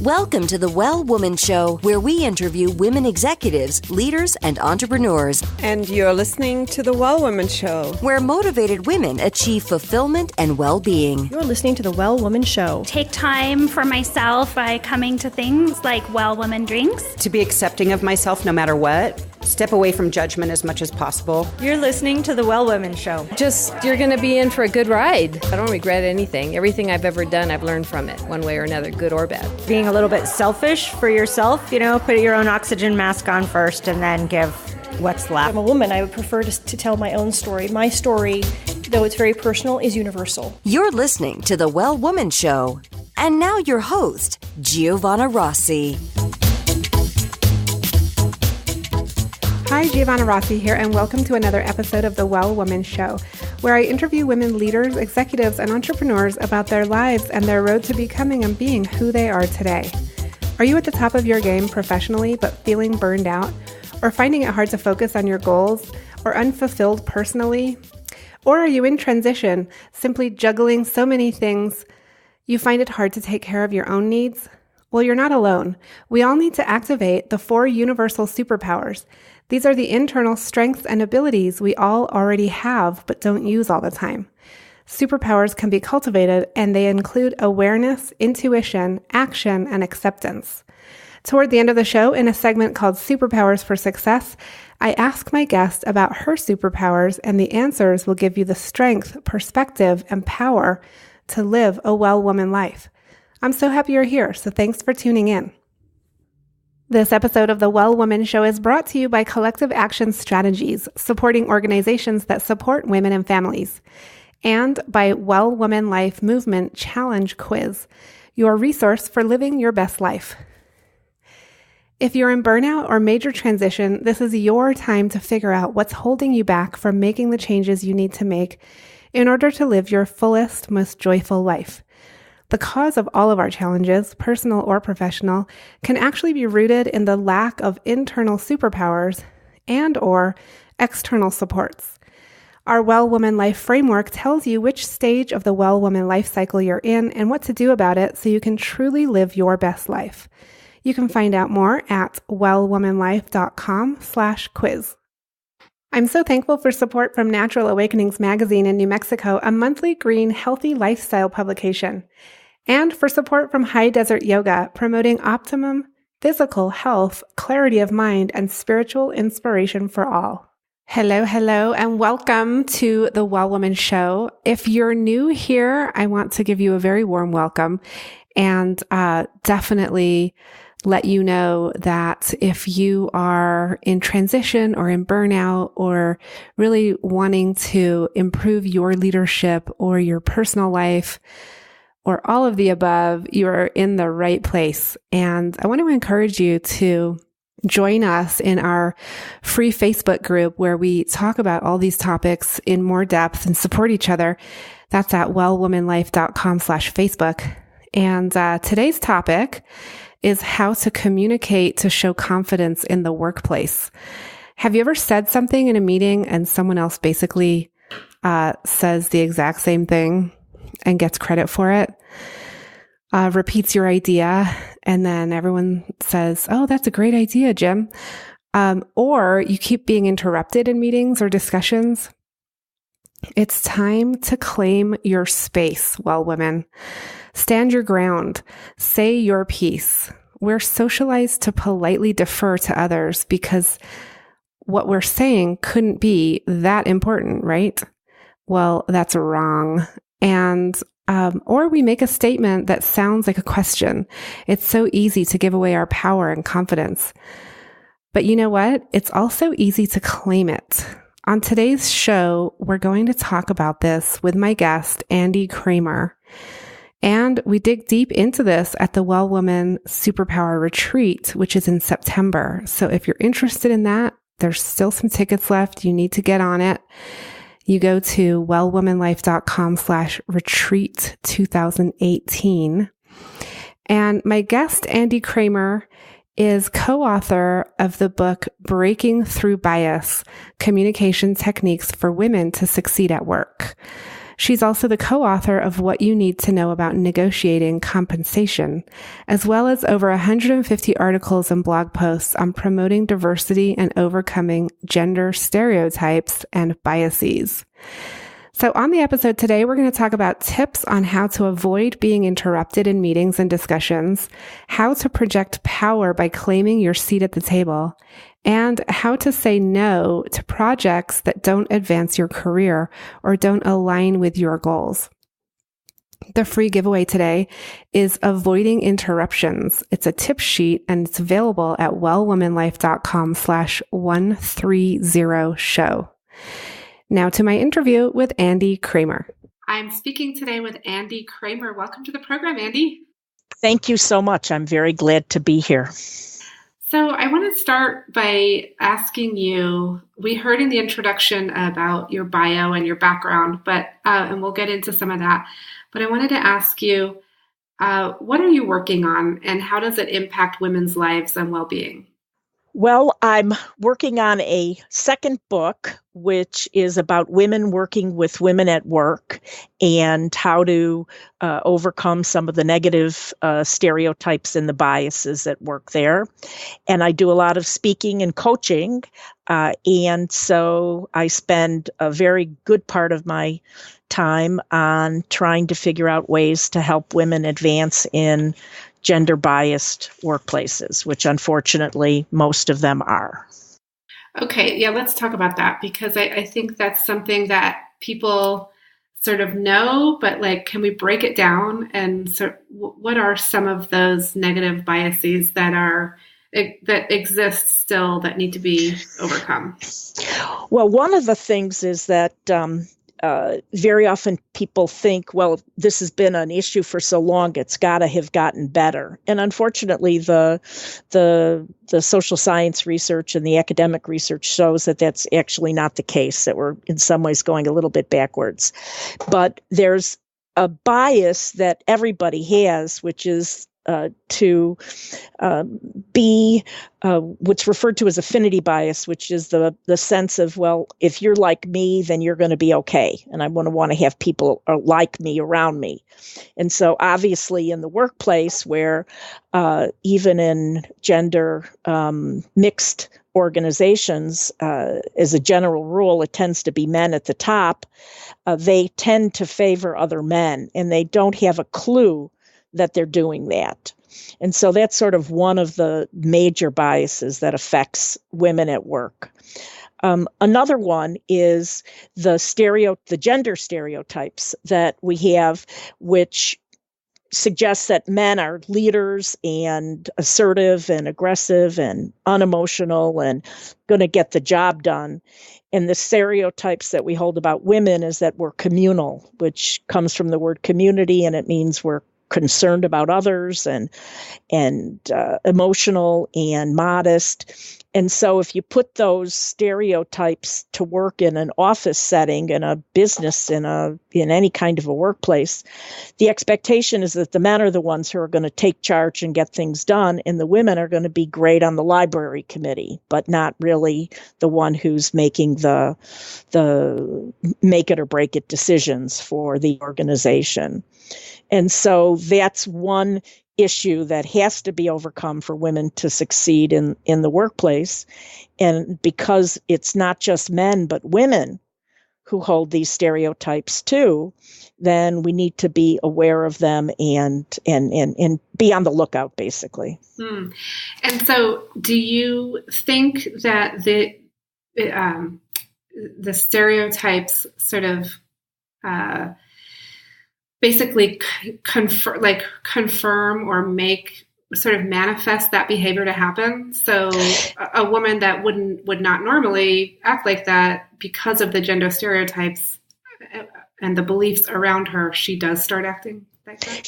Welcome to the Well Woman Show, where we interview women executives, leaders, and entrepreneurs. And you're listening to the Well Woman Show, where motivated women achieve fulfillment and well-being. You're listening to the Well Woman Show. Take time for myself by coming to things like Well Woman Drinks. To be accepting of myself no matter what. Step away from judgment as much as possible. You're listening to the Well Woman Show. You're going to be in for a good ride. I don't regret anything. Everything I've ever done, I've learned from it, one way or another, good or bad. Being a little bit selfish for yourself, put your own oxygen mask on first and then give what's left. I'm a woman. I would prefer to tell my own story. My story, though it's very personal, is universal. You're listening to the Well Woman Show. And now your host, Giovanna Rossi. Hi, Giovanna Rossi here, and welcome to another episode of The Well Woman Show, where I interview women leaders, executives, and entrepreneurs about their lives and their road to becoming and being who they are today. Are you at the top of your game professionally, but feeling burned out, or finding it hard to focus on your goals, or unfulfilled personally? Or are you in transition, simply juggling so many things you find it hard to take care of your own needs? Well, you're not alone. We all need to activate the 4 universal superpowers. These are the internal strengths and abilities we all already have but don't use all the time. Superpowers can be cultivated, and they include awareness, intuition, action, and acceptance. Toward the end of the show, in a segment called Superpowers for Success, I ask my guest about her superpowers, and the answers will give you the strength, perspective, and power to live a well woman life. I'm so happy you're here, so thanks for tuning in. This episode of the Well Woman Show is brought to you by Collective Action Strategies, supporting organizations that support women and families, and by Well Woman Life Movement Challenge Quiz, your resource for living your best life. If you're in burnout or major transition, this is your time to figure out what's holding you back from making the changes you need to make in order to live your fullest, most joyful life. The cause of all of our challenges, personal or professional, can actually be rooted in the lack of internal superpowers and or external supports. Our Well Woman Life framework tells you which stage of the Well Woman life cycle you're in and what to do about it so you can truly live your best life. You can find out more at wellwomanlife.com/quiz. I'm so thankful for support from Natural Awakenings magazine in New Mexico, a monthly green, healthy lifestyle publication, and for support from High Desert Yoga, promoting optimum physical health, clarity of mind, and spiritual inspiration for all. Hello, and welcome to the Well Woman Show. If you're new here, I want to give you a very warm welcome and definitely let you know that if you are in transition or in burnout or really wanting to improve your leadership or your personal life or all of the above, you are in the right place. And I want to encourage you to join us in our free Facebook group where we talk about all these topics in more depth and support each other. That's at wellwomanlife.com/Facebook. And today's topic is how to communicate to show confidence in the workplace. Have you ever said something in a meeting and someone else basically says the exact same thing and gets credit for it? Repeats your idea, and then everyone says, "Oh, that's a great idea, Jim." Or you keep being interrupted in meetings or discussions. It's time to claim your space, well, women. Stand your ground. Say your piece. We're socialized to politely defer to others because what we're saying couldn't be that important, right? Well, that's wrong. And or we make a statement that sounds like a question. It's so easy to give away our power and confidence. But you know what? It's also easy to claim it. On today's show, we're going to talk about this with my guest, Andie Kramer. And we dig deep into this at the Well Woman Superpower Retreat, which is in September. So if you're interested in that, there's still some tickets left. You need to get on it. You go to wellwomanlife.com/retreat 2018. And my guest, Andie Kramer, is co-author of the book Breaking Through Bias: Communication Techniques for Women to Succeed at Work. She's also the co-author of What You Need to Know About Negotiating Compensation, as well as over 150 articles and blog posts on promoting diversity and overcoming gender stereotypes and biases. So on the episode today, we're going to talk about tips on how to avoid being interrupted in meetings and discussions, how to project power by claiming your seat at the table, and how to say no to projects that don't advance your career or don't align with your goals. The free giveaway today is Avoiding Interruptions. It's a tip sheet and it's available at wellwomanlife.com/130show. Now to my interview with Andie Kramer. I'm speaking today with Andie Kramer. Welcome to the program, Andie. Thank you so much. I'm very glad to be here. So I want to start by asking you, we heard in the introduction about your bio and your background, but and we'll get into some of that. But I wanted to ask you, what are you working on and how does it impact women's lives and well-being? Well, I'm working on a second book, which is about women working with women at work and how to overcome some of the negative stereotypes and the biases at work there. And I do a lot of speaking and coaching. And so I spend a very good part of my time on trying to figure out ways to help women advance in gender-biased workplaces, which unfortunately most of them are. Okay, yeah, let's talk about that because I think that's something that people sort of know, but like, can we break it down? And so what are some of those negative biases that exist still that need to be overcome? Well, one of the things is that very often people think, well, this has been an issue for so long, it's got to have gotten better. And unfortunately, the social science research and the academic research shows that that's actually not the case, that we're in some ways going a little bit backwards. But there's a bias that everybody has, which is to be what's referred to as affinity bias, which is the sense of, well, if you're like me, then you're going to be okay. And I want to have people like me around me. And so obviously in the workplace where even in gender mixed organizations, as a general rule, it tends to be men at the top. They tend to favor other men and they don't have a clue that they're doing that. And so that's sort of one of the major biases that affects women at work. Another one is the gender stereotypes that we have, which suggests that men are leaders and assertive and aggressive and unemotional and going to get the job done. And the stereotypes that we hold about women is that we're communal, which comes from the word community, and it means we're concerned about others and emotional and modest. And so if you put those stereotypes to work in an office setting, in a business, in any kind of a workplace, the expectation is that the men are the ones who are going to take charge and get things done, and the women are going to be great on the library committee, but not really the one who's making the make it or break it decisions for the organization. And so that's one issue that has to be overcome for women to succeed in the workplace. And because it's not just men, but women who hold these stereotypes too, then we need to be aware of them and be on the lookout, basically. And so do you think that the stereotypes sort of basically confirm or make sort of manifest that behavior to happen? So a woman that would not normally act like that because of the gender stereotypes and the beliefs around her, she does start acting like that?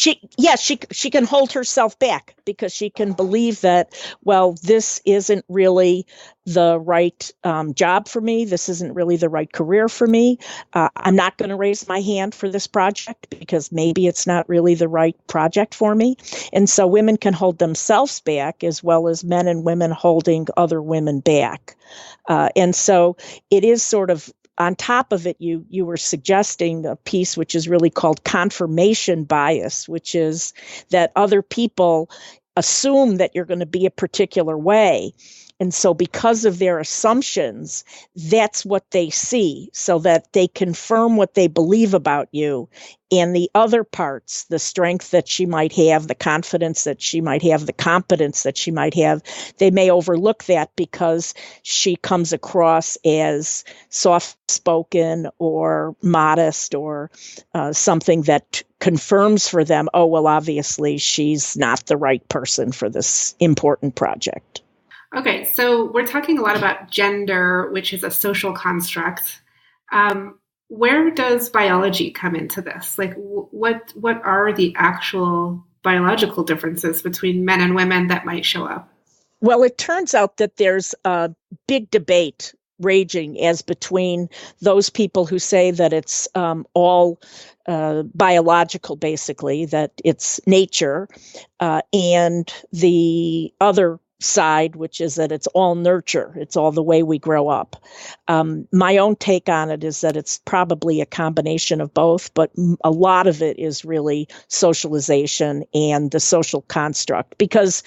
She can hold herself back because she can believe that, well, this isn't really the right job for me. This isn't really the right career for me. I'm not going to raise my hand for this project because maybe it's not really the right project for me. And so women can hold themselves back as well as men and women holding other women back. And so it is sort of on top of it, you were suggesting a piece which is really called confirmation bias, which is that other people assume that you're going to be a particular way. And so because of their assumptions, that's what they see, so that they confirm what they believe about you. And the other parts, the strength that she might have, the confidence that she might have, the competence that she might have, they may overlook that because she comes across as soft-spoken or modest or something that confirms for them, oh, well, obviously she's not the right person for this important project. Okay, so we're talking a lot about gender, which is a social construct. Where does biology come into this? Like, what are the actual biological differences between men and women that might show up? Well, it turns out that there's a big debate raging as between those people who say that it's all biological, basically, that it's nature, and the other side, which is that it's all nurture. It's all the way we grow up. My own take on it is that it's probably a combination of both, but a lot of it is really socialization and the social construct. Because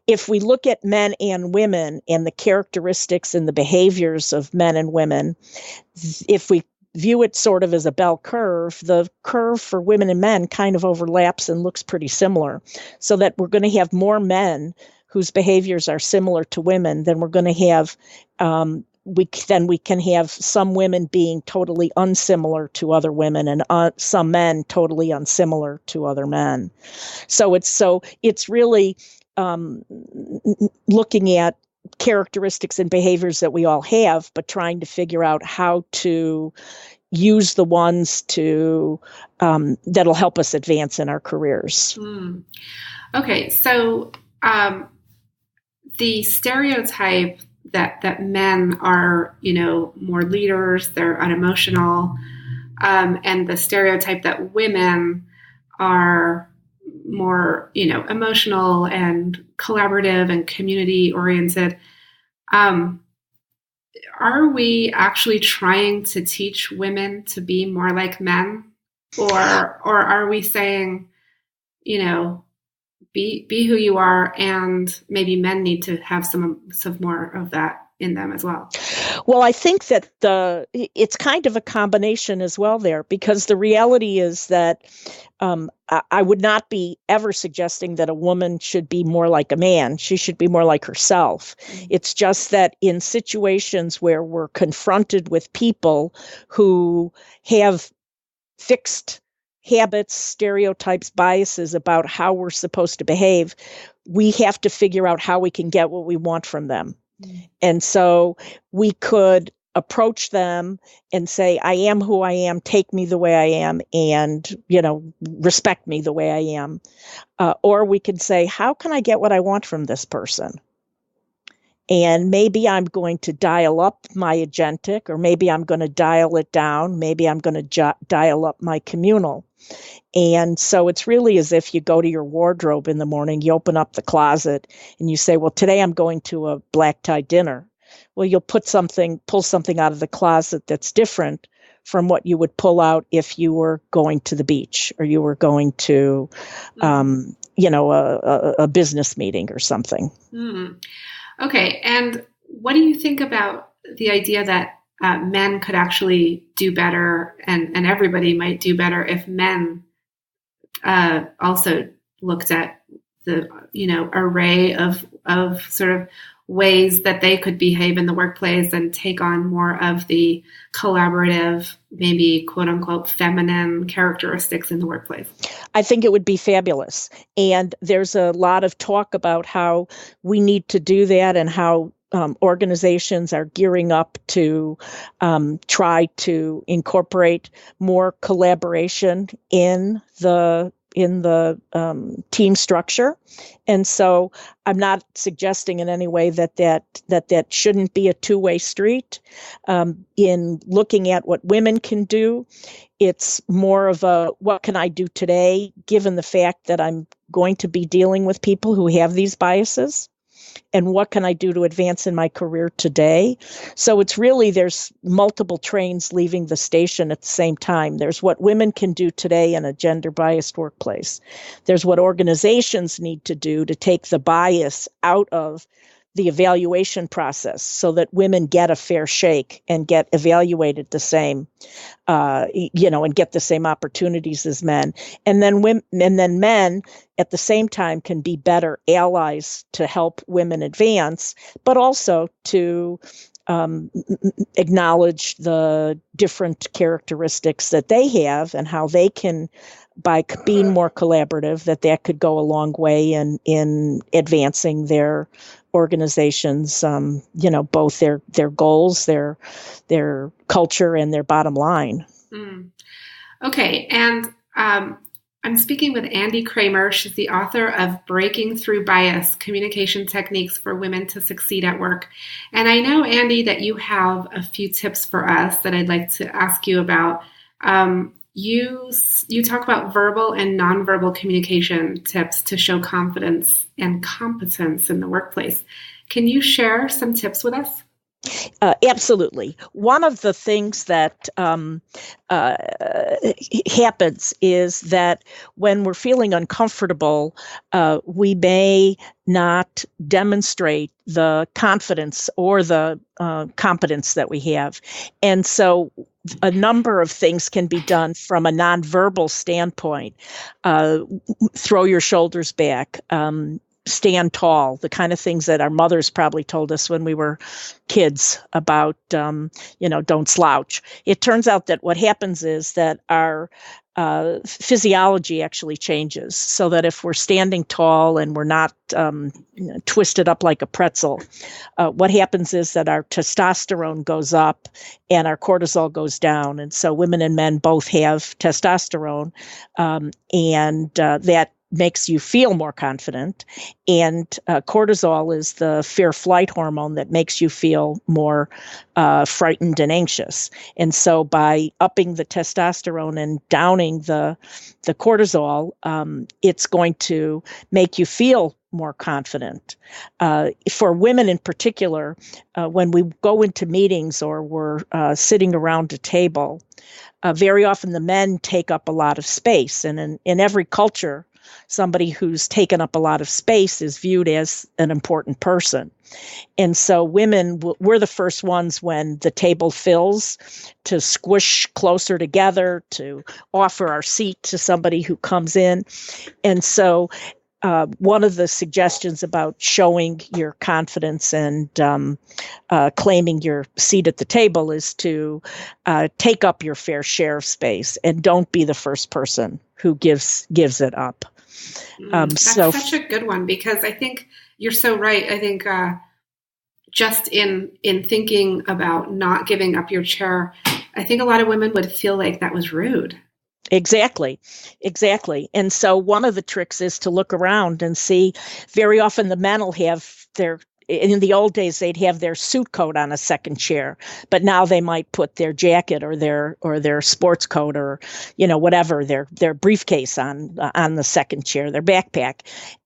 if we look at men and women and the characteristics and the behaviors of men and women, if we view it sort of as a bell curve, the curve for women and men kind of overlaps and looks pretty similar. So that we're going to have more men whose behaviors are similar to women, then we're going to have, we can have some women being totally unsimilar to other women and some men totally unsimilar to other men. So it's really looking at characteristics and behaviors that we all have, but trying to figure out how to use the ones to that'll help us advance in our careers. Okay, so the stereotype that men are, more leaders, they're unemotional, and the stereotype that women are more, emotional and collaborative and community oriented. Are we actually trying to teach women to be more like men, or are we saying, be who you are, and maybe men need to have some more of that in them as well? Well, I think that it's kind of a combination as well there, because the reality is that I would not be ever suggesting that a woman should be more like a man. She should be more like herself. Mm-hmm. It's just that in situations where we're confronted with people who have fixed habits, stereotypes, biases about how we're supposed to behave, we have to figure out how we can get what we want from them. Mm-hmm. And so we could approach them and say, I am who I am, take me the way I am, and, respect me the way I am. Or we can say, how can I get what I want from this person? And maybe I'm going to dial up my agentic, or maybe I'm going to dial it down. Maybe I'm going to dial up my communal. And so it's really as if you go to your wardrobe in the morning, you open up the closet and you say, well, today I'm going to a black tie dinner. Well, you'll pull something out of the closet that's different from what you would pull out if you were going to the beach, or you were going to, a business meeting or something. Mm. Okay. And what do you think about the idea that men could actually do better, and everybody might do better if men also looked at the, array of sort of ways that they could behave in the workplace and take on more of the collaborative, maybe quote unquote feminine characteristics in the workplace? I think it would be fabulous. And there's a lot of talk about how we need to do that, and how organizations are gearing up to try to incorporate more collaboration in the team structure. And so I'm not suggesting in any way that shouldn't be a two-way street. In looking at what women can do, it's more of a, what can I do today, given the fact that I'm going to be dealing with people who have these biases? and what can I do to advance in my career today? So it's really, there's multiple trains leaving the station at the same time. There's what women can do today in a gender-biased workplace. There's what organizations need to do to take the bias out of the evaluation process so that women get a fair shake and get evaluated the same, and get the same opportunities as men. And then men at the same time can be better allies to help women advance, but also to acknowledge the different characteristics that they have and how they can, by being more collaborative, that could go a long way in advancing their organizations, both their goals, their culture, and their bottom line. Mm. Okay, and I'm speaking with Andie Kramer. She's the author of Breaking Through Bias, Communication Techniques for Women to Succeed at Work. And I know, Andie, that you have a few tips for us that I'd like to ask you about. You talk about verbal and nonverbal communication tips to show confidence and competence in the workplace. Can you share some tips with us? Absolutely. One of the things that happens is that when we're feeling uncomfortable, we may not demonstrate the confidence or the competence that we have. And so a number of things can be done from a nonverbal standpoint. Throw your shoulders back. Stand tall, the kind of things that our mothers probably told us when we were kids about, don't slouch. It turns out that what happens is that our physiology actually changes, so that if we're standing tall and we're not twisted up like a pretzel, what happens is that our testosterone goes up and our cortisol goes down. And so women and men both have testosterone, and that makes you feel more confident. And cortisol is the fear flight hormone that makes you feel more frightened and anxious. And so by upping the testosterone and downing the cortisol, it's going to make you feel more confident. For women in particular, when we go into meetings or we're sitting around a table, very often the men take up a lot of space. And in every culture, somebody who's taken up a lot of space is viewed as an important person. And so women, we're the first ones when the table fills to squish closer together, to offer our seat to somebody who comes in. And so one of the suggestions about showing your confidence and claiming your seat at the table is to take up your fair share of space and don't be the first person who gives it up. That's such a good one, because I think you're so right. I think just in thinking about not giving up your chair, I think a lot of women would feel like that was rude. Exactly. And so one of the tricks is to look around and see. Very often the men will have in the old days, they'd have their suit coat on a second chair, but now they might put their jacket or their sports coat or, whatever, their briefcase on the second chair, their backpack.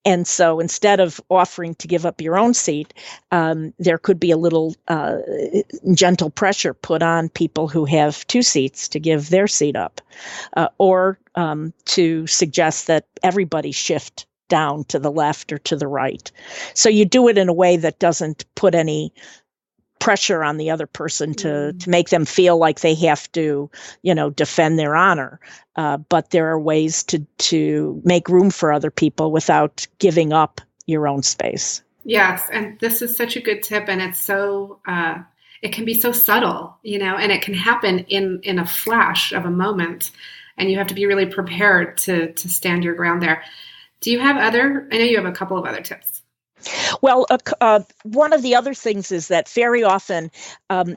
And so instead of offering to give up your own seat, there could be a little gentle pressure put on people who have two seats to give their seat up, or to suggest that everybody shift down to the left or to the right. So you do it in a way that doesn't put any pressure on the other person to make them feel like they have to, defend their honor. But there are ways to make room for other people without giving up your own space. Yes. And this is such a good tip. And it's so, it can be so subtle, and it can happen in a flash of a moment. And you have to be really prepared to stand your ground there. Do you have I know you have a couple of other tips. Well, one of the other things is that very often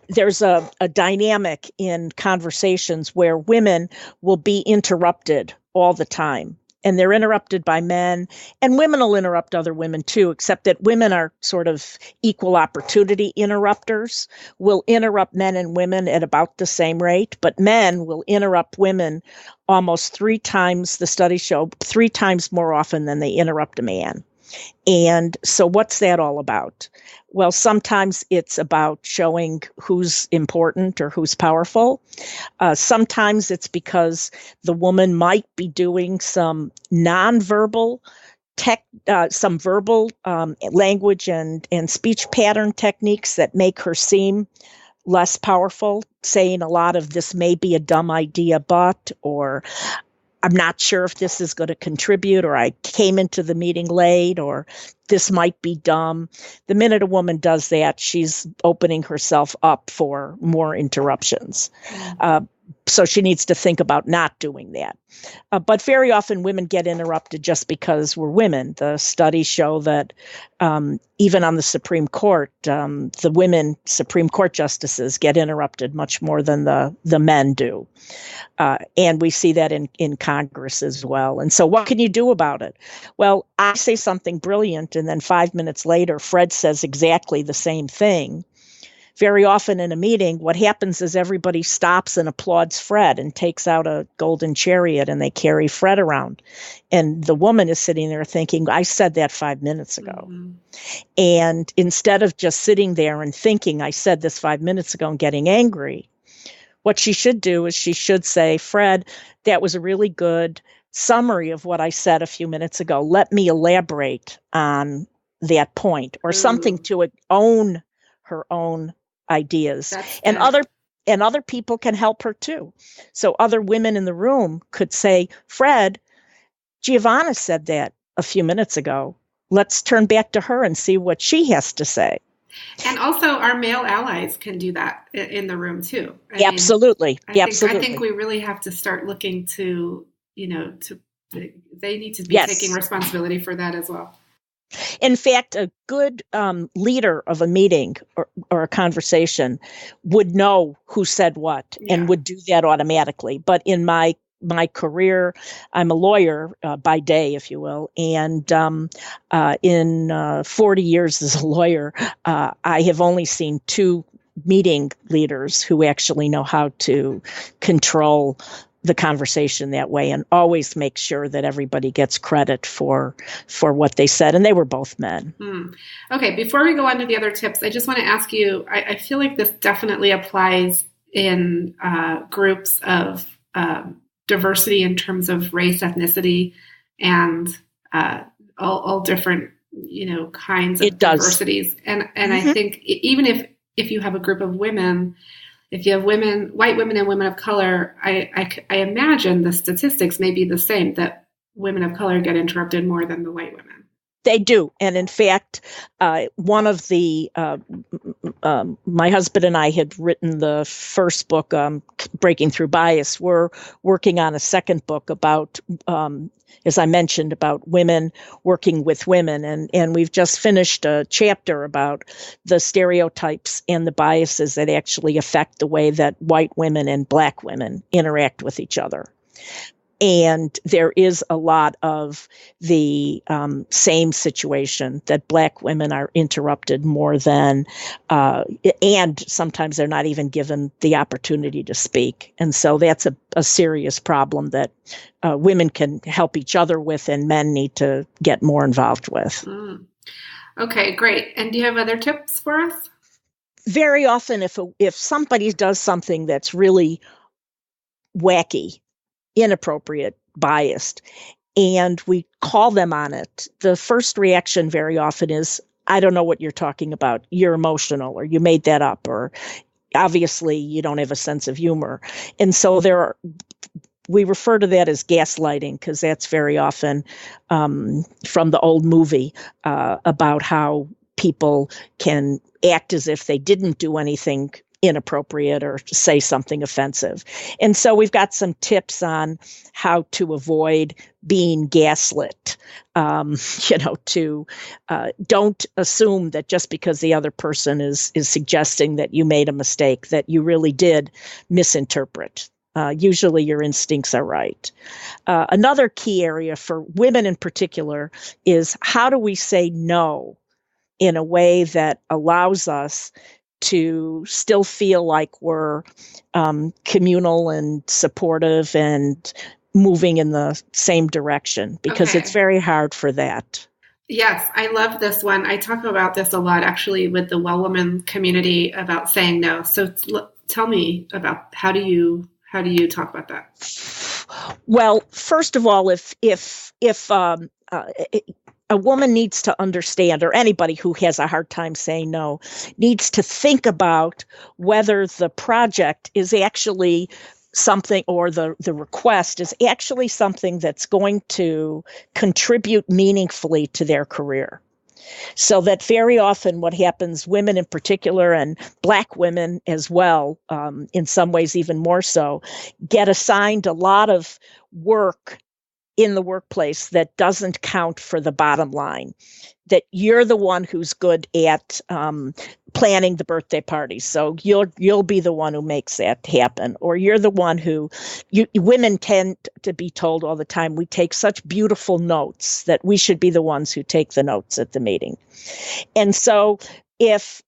there's a dynamic in conversations where women will be interrupted all the time. And they're interrupted by men, and women will interrupt other women too, except that women are sort of equal opportunity interrupters. Will interrupt men and women at about the same rate, but men will interrupt women almost 3 times, the studies show, 3 times more often than they interrupt a man. And so what's that all about? Well, sometimes it's about showing who's important or who's powerful. Sometimes it's because the woman might be doing some nonverbal some verbal language and speech pattern techniques that make her seem less powerful, saying a lot of "this may be a dumb idea, but," or "I'm not sure if this is going to contribute," or "I came into the meeting late," or "this might be dumb." The minute a woman does that, she's opening herself up for more interruptions. So she needs to think about not doing that. But very often women get interrupted just because we're women. The studies show that even on the Supreme Court, the women Supreme Court justices get interrupted much more than the men do. And we see that in Congress as well. And so what can you do about it? Well, I say something brilliant, and then 5 minutes later, Fred says exactly the same thing. Very often in a meeting, what happens is everybody stops and applauds Fred and takes out a golden chariot, and they carry Fred around. And the woman is sitting there thinking, "I said that 5 minutes ago." Mm-hmm. And instead of just sitting there and thinking, "I said this 5 minutes ago," and getting angry, what she should do is she should say, "Fred, that was a really good summary of what I said a few minutes ago. Let me elaborate on that point," or something to own her own ideas. And other people can help her too. So other women in the room could say, "Fred, Giovanna said that a few minutes ago. Let's turn back to her and see what she has to say." And also our male allies can do that in the room too. Absolutely. I think we really have to start looking to, they need to be taking responsibility for that as well. In fact, a good leader of a meeting or a conversation would know who said what and would do that automatically. But in my career, I'm a lawyer by day, if you will. And in 40 years as a lawyer, I have only seen 2 meeting leaders who actually know how to control the conversation that way and always make sure that everybody gets credit for what they said. And they were both men. Okay, before we go on to the other tips, I just want to ask you, I feel like this definitely applies in groups of diversity in terms of race, ethnicity, and all different, kinds of diversities. And I think even if you have a group of women, if you have white women and women of color, I imagine the statistics may be the same, that women of color get interrupted more than the white women. They do. And in fact, one of the, my husband and I had written the first book, Breaking Through Bias. We're working on a second book about, as I mentioned, about women working with women. And we've just finished a chapter about the stereotypes and the biases that actually affect the way that white women and black women interact with each other. And there is a lot of the same situation, that black women are interrupted more than, and sometimes they're not even given the opportunity to speak. And so that's a serious problem that women can help each other with, and men need to get more involved with. Okay, great. And do you have other tips for us? Very often, if somebody does something that's really wacky, inappropriate, biased, and we call them on it, the first reaction very often is, "I don't know what you're talking about. You're emotional," or "You made that up," or "Obviously you don't have a sense of humor." And so we refer to that as gaslighting, because that's very often from the old movie about how people can act as if they didn't do anything inappropriate or say something offensive. And so we've got some tips on how to avoid being gaslit. Don't assume that just because the other person is suggesting that you made a mistake, that you really did misinterpret. Usually your instincts are right. Another key area for women in particular is, how do we say no in a way that allows us to still feel like we're communal and supportive and moving in the same direction, because it's very hard for that. Yes, I love this one. I talk about this a lot actually with the well woman community about saying no. So tell me about how do you talk about that? Well, first of all, if a woman needs to understand, or anybody who has a hard time saying no, needs to think about whether the project is actually something, or the request is actually something that's going to contribute meaningfully to their career. So that very often what happens, women in particular, and Black women as well, in some ways even more so, get assigned a lot of work in the workplace that doesn't count for the bottom line. That you're the one who's good at planning the birthday party, so you'll be the one who makes that happen. Or you're the one who, women tend to be told all the time, we take such beautiful notes that we should be the ones who take the notes at the meeting. And so if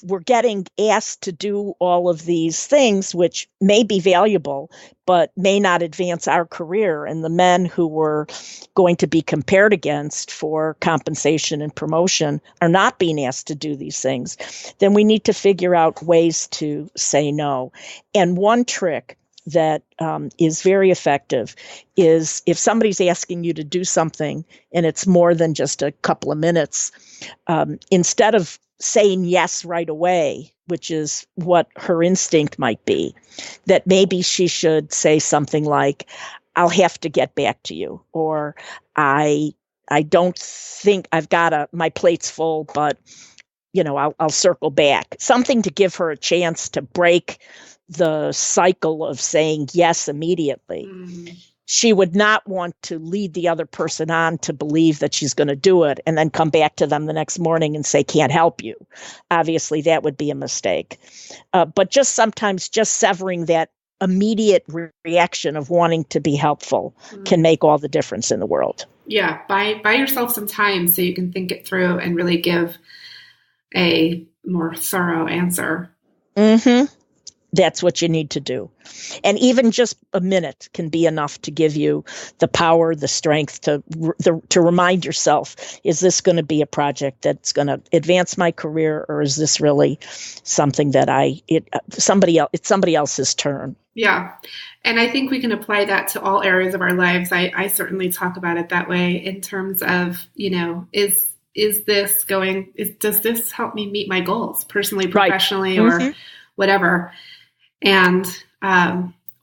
we're getting asked to do all of these things, which may be valuable, but may not advance our career, and the men who we're going to be compared against for compensation and promotion are not being asked to do these things, then we need to figure out ways to say no. And one trick that is very effective is if somebody's asking you to do something and it's more than just a couple of minutes, instead of saying yes right away, which is what her instinct might be, that maybe she should say something like, I'll have to get back to you, or I don't think I've got my plate's full, but I'll circle back. Something to give her a chance to break the cycle of saying yes immediately. She would not want to lead the other person on to believe that she's going to do it and then come back to them the next morning and say, can't help you. Obviously, that would be a mistake. But sometimes severing that immediate reaction of wanting to be helpful can make all the difference in the world. Yeah, buy yourself some time so you can think it through and really give a more thorough answer. Mm-hmm. That's what you need to do. And even just a minute can be enough to give you the power, the strength to remind yourself, is this going to be a project that's going to advance my career, or is this really something that it's somebody else's turn? Yeah. And I think we can apply that to all areas of our lives. I certainly talk about it that way in terms of, does this help me meet my goals personally, professionally, or whatever? And,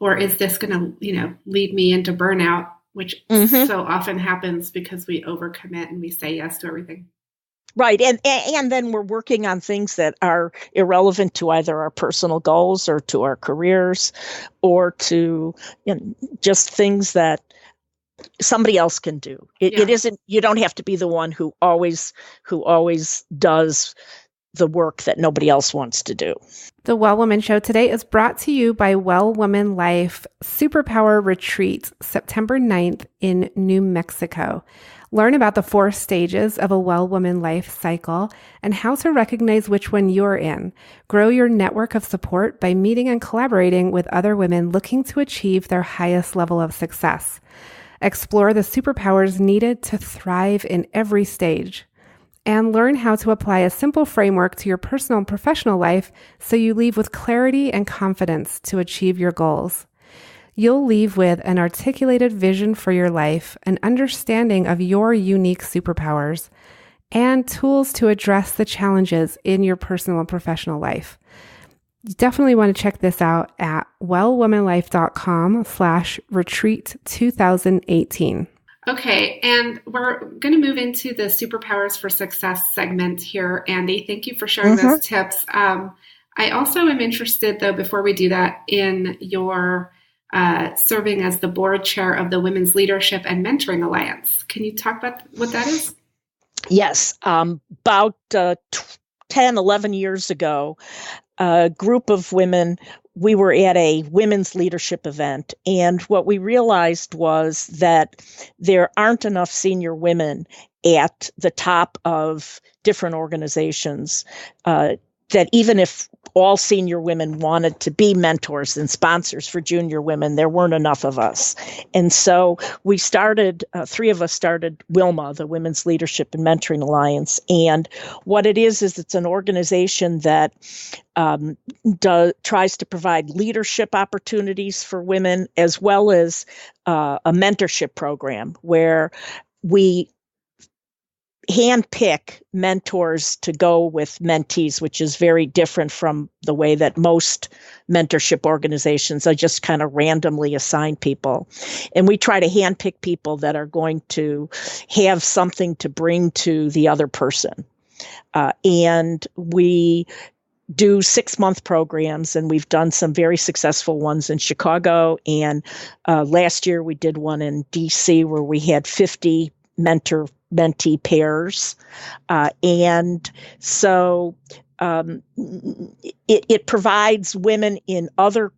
or is this going to, lead me into burnout, which so often happens because we overcommit and we say yes to everything. Right. And then we're working on things that are irrelevant to either our personal goals or to our careers, or to just things that somebody else can do. It isn't, you don't have to be the one who always does the work that nobody else wants to do. The Well Woman Show today is brought to you by Well Woman Life Superpower Retreat, September 9th in New Mexico. Learn about the 4 stages of a Well Woman life cycle and how to recognize which one you're in. Grow your network of support by meeting and collaborating with other women looking to achieve their highest level of success. Explore the superpowers needed to thrive in every stage. And learn how to apply a simple framework to your personal and professional life so you leave with clarity and confidence to achieve your goals. You'll leave with an articulated vision for your life, an understanding of your unique superpowers, and tools to address the challenges in your personal and professional life. You definitely want to check this out at wellwomanlife.com/retreat 2018. Okay, and we're going to move into the Superpowers for Success segment here, Andie. Thank you for sharing those tips. I also am interested, though, before we do that, in your serving as the board chair of the Women's Leadership and Mentoring Alliance. Can you talk about what that is? Yes. About 10, 11 years ago, a group of women, we were at a women's leadership event, and what we realized was that there aren't enough senior women at the top of different organizations that even if all senior women wanted to be mentors and sponsors for junior women, there weren't enough of us. And so we started, three of us started WILMA, the Women's Leadership and Mentoring Alliance. And what it is it's an organization that tries to provide leadership opportunities for women, as well as a mentorship program where we handpick mentors to go with mentees, which is very different from the way that most mentorship organizations are just kind of randomly assign people. And we try to handpick people that are going to have something to bring to the other person. And we do 6-month programs, and we've done some very successful ones in Chicago. And last year we did one in DC where we had 50 mentee pairs. And so it provides women in other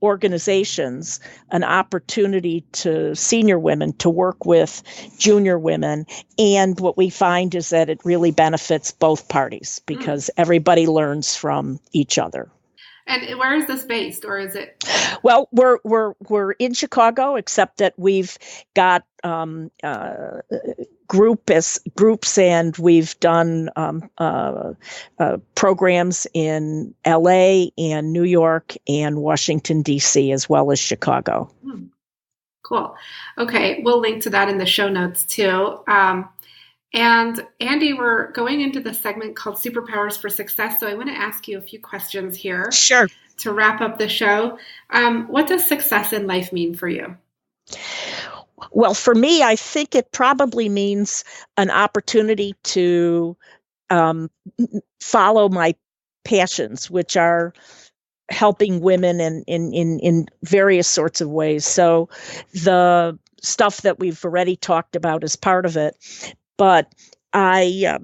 organizations an opportunity to senior women to work with junior women. And what we find is that it really benefits both parties because everybody learns from each other. And where is this based, or is it? Well, we're in Chicago, except that we've got groups, and we've done programs in LA and New York and Washington, D.C., as well as Chicago. Cool. Okay, we'll link to that in the show notes too. And Andie, we're going into the segment called Superpowers for Success. So I want to ask you a few questions here. Sure. To wrap up the show. What does success in life mean for you? Well, for me, I think it probably means an opportunity to follow my passions, which are helping women in various sorts of ways. So the stuff that we've already talked about is part of it. But I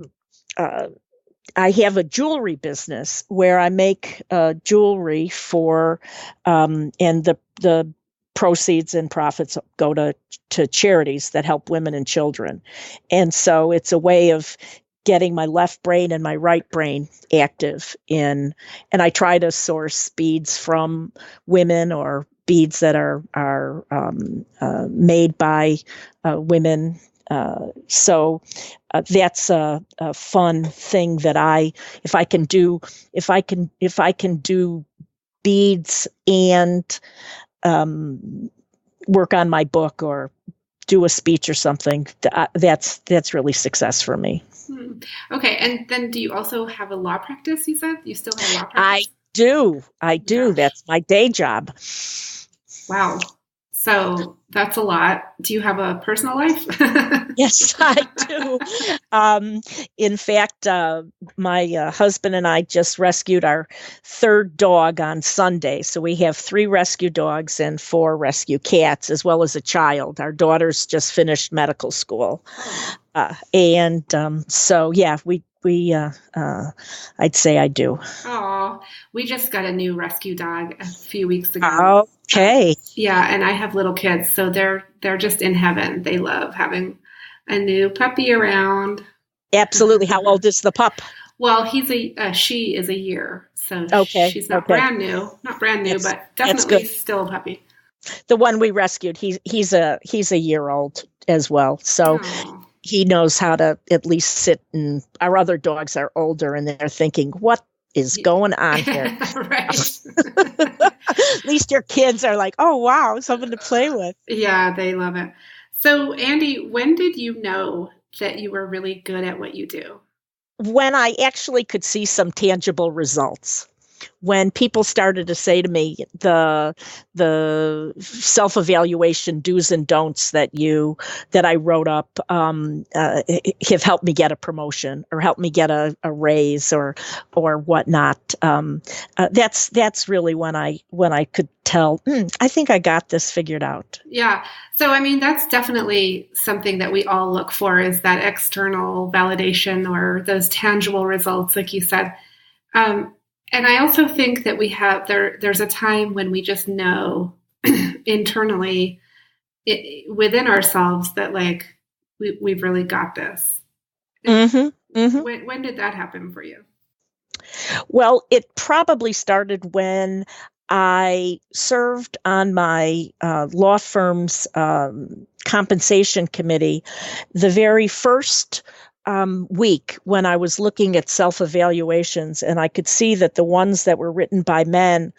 have a jewelry business where I make jewelry for, and the proceeds and profits go to charities that help women and children. And so it's a way of getting my left brain and my right brain active and I try to source beads from women or beads that are made by women. So that's a fun thing that if I can do beads and work on my book or do a speech or something, that's really success for me. Okay. And then do you also have a law practice, you said? You still have a law practice? I do. Gosh. That's my day job. Wow. So that's a lot. Do you have a personal life? Yes, I do. In fact, my husband and I just rescued our third dog on Sunday. So we have 3 rescue dogs and 4 rescue cats, as well as a child. Our daughter's just finished medical school. So, yeah, I'd say I do. Oh, we just got a new rescue dog a few weeks ago. Okay. Yeah, and I have little kids, so they're just in heaven. They love having a new puppy around. Absolutely. How old is the pup? Well, she is a year, so she's not brand new, but definitely still a puppy. The one we rescued, he's a year old as well, so. Oh. He knows how to at least sit, and our other dogs are older and they're thinking, what is going on here? Right. At least your kids are like, oh, wow, something to play with. Yeah, they love it. So, Andie, when did you know that you were really good at what you do? When I actually could see some tangible results. When people started to say to me the self-evaluation do's and don'ts that I wrote up have helped me get a promotion or helped me get a raise or whatnot. That's really when I could tell, I think I got this figured out. Yeah. So, I mean, that's definitely something that we all look for, is that external validation or those tangible results, like you said. And I also think that there's a time when we just know internally within ourselves that like we've really got this. Mm-hmm. Mm-hmm. When did that happen for you? Well, it probably started when I served on my law firm's compensation committee the very first week when I was looking at self-evaluations, and I could see that the ones that were written by men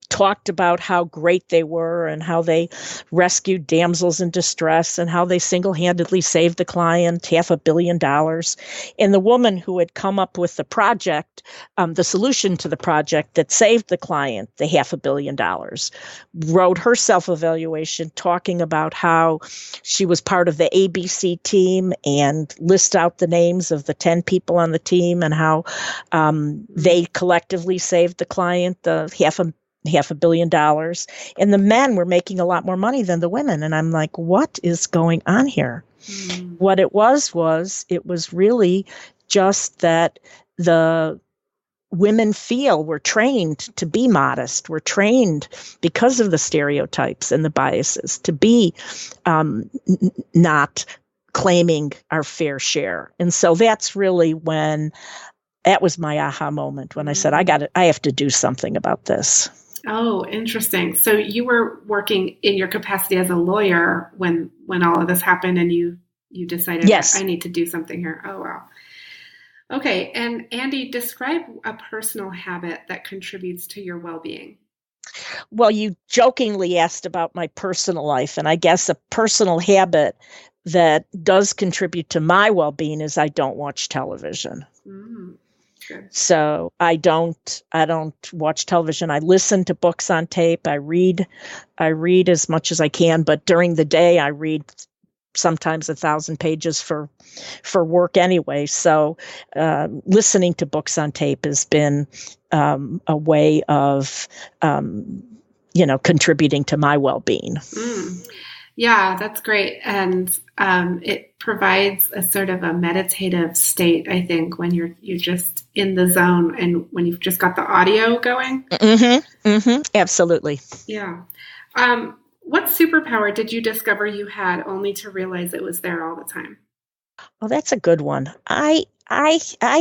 talked about how great they were and how they rescued damsels in distress and how they single-handedly saved the client $500 million. And the woman who had come up with the project, the solution to the project that saved the client the $500 million, wrote her self-evaluation talking about how she was part of the ABC team and list out the names of the 10 people on the team and how they collectively saved the client the $500 million, and the men were making a lot more money than the women. And I'm like, what is going on here? What it was really just that the women were trained to be modest, were trained because of the stereotypes and the biases to be not claiming our fair share. And so that's really when that was my aha moment when I said, I have to do something about this. Oh, interesting. So you were working in your capacity as a lawyer when all of this happened, and you decided, yes, I need to do something here. Oh, wow. Okay. And Andie, describe a personal habit that contributes to your well-being. Well, you jokingly asked about my personal life, and I guess a personal habit that does contribute to my well-being is I don't watch television. So I don't watch television. I listen to books on tape. I read as much as I can, but during the day I read sometimes 1,000 pages for work anyway. So listening to books on tape has been a way of contributing to my well-being. Yeah, that's great. And it provides a sort of a meditative state, I think, when you're just in the zone and when you've just got the audio going. Absolutely. Yeah. What superpower did you discover you had only to realize it was there all the time? Oh, that's a good one. I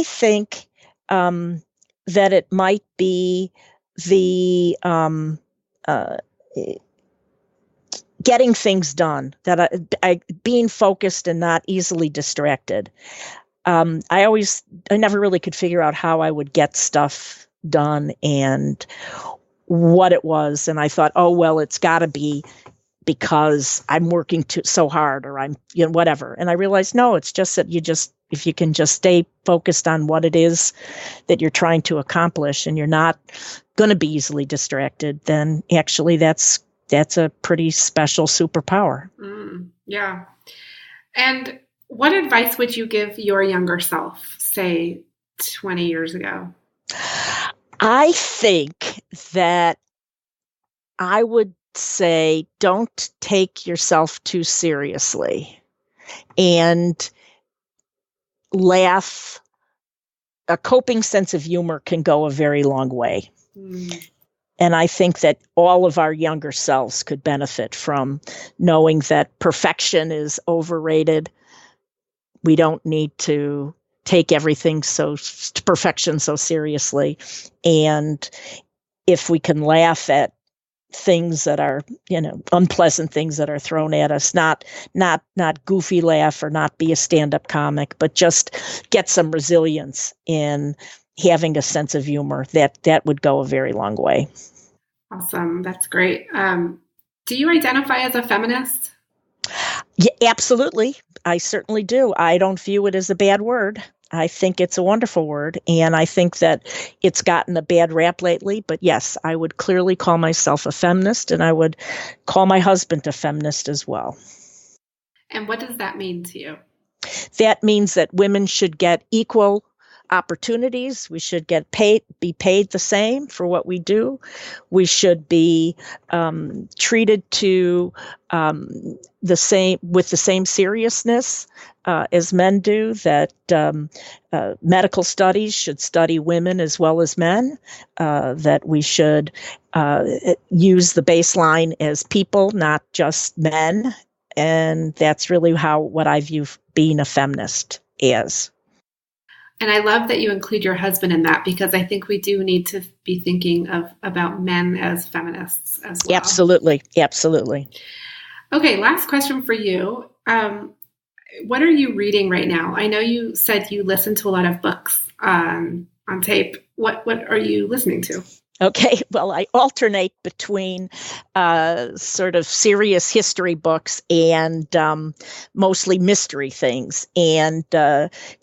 think that it might be the getting things done, that I being focused and not easily distracted. I never really could figure out how I would get stuff done and what it was. And I thought, oh, well, it's got to be because I'm working so hard or I'm, whatever. And I realized, no, it's just that if you can just stay focused on what it is that you're trying to accomplish and you're not going to be easily distracted, then actually that's a pretty special superpower. Yeah. And what advice would you give your younger self, say 20 years ago? I think that I would say don't take yourself too seriously and laugh. A coping sense of humor can go a very long way. And I think that all of our younger selves could benefit from knowing that perfection is overrated. We don't need to take everything perfection so seriously. And if we can laugh at things that are, unpleasant things that are thrown at us, not goofy laugh or not be a stand-up comic, but just get some resilience in having a sense of humor, that would go a very long way. Awesome. That's great. Do you identify as a feminist? Yeah, absolutely. I certainly do. I don't view it as a bad word. I think it's a wonderful word. And I think that it's gotten a bad rap lately. But yes, I would clearly call myself a feminist, and I would call my husband a feminist as well. And what does that mean to you? That means that women should get equal opportunities. We should be paid the same for what we do. We should be treated to the same seriousness as men do. That medical studies should study women as well as men. That we should use the baseline as people, not just men. And that's really what I view being a feminist as. And I love that you include your husband in that, because I think we do need to be thinking about men as feminists as well. Absolutely. Absolutely. Okay, last question for you. What are you reading right now? I know you said you listen to a lot of books on tape. What are you listening to? Okay, well, I alternate between sort of serious history books and mostly mystery things. And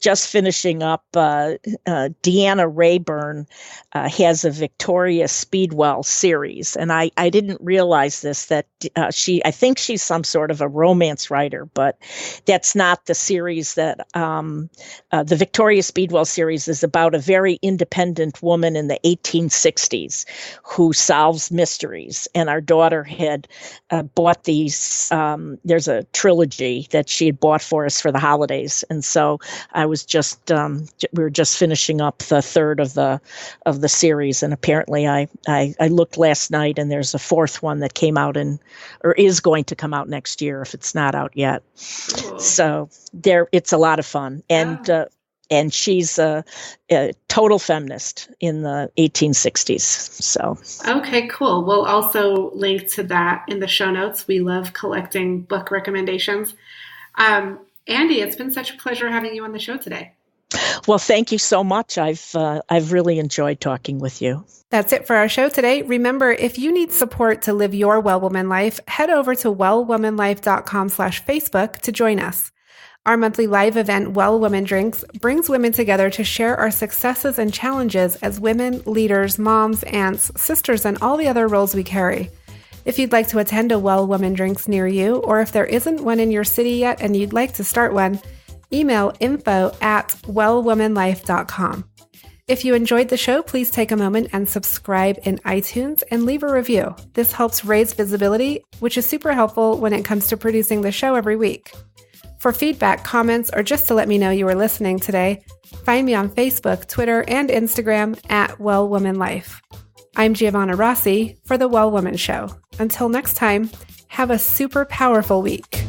just finishing up, Deanna Rayburn has a Victoria Speedwell series. And I didn't realize this, that I think she's some sort of a romance writer, but that's not the series that the Victoria Speedwell series is about. A very independent woman in the 1860s who solves mysteries. And our daughter had bought these, there's a trilogy that she had bought for us for the holidays. And so I was just, we were just finishing up the third of the series. And apparently I looked last night, and there's a fourth one that came out or is going to come out next year if it's not out yet. Cool. So it's a lot of fun. And she's a total feminist in the 1860s. So. Okay, cool. We'll also link to that in the show notes. We love collecting book recommendations. Andie, it's been such a pleasure having you on the show today. Well, thank you so much. I've really enjoyed talking with you. That's it for our show today. Remember, if you need support to live your Well Woman life, head over to wellwomanlife.com/Facebook to join us. Our monthly live event, Well Woman Drinks, brings women together to share our successes and challenges as women, leaders, moms, aunts, sisters, and all the other roles we carry. If you'd like to attend a Well Woman Drinks near you, or if there isn't one in your city yet and you'd like to start one, email info@wellwomanlife.com. If you enjoyed the show, please take a moment and subscribe in iTunes and leave a review. This helps raise visibility, which is super helpful when it comes to producing the show every week. For feedback, comments, or just to let me know you were listening today, find me on Facebook, Twitter, and Instagram @WellWomanLife. I'm Giovanna Rossi for The Well Woman Show. Until next time, have a super powerful week.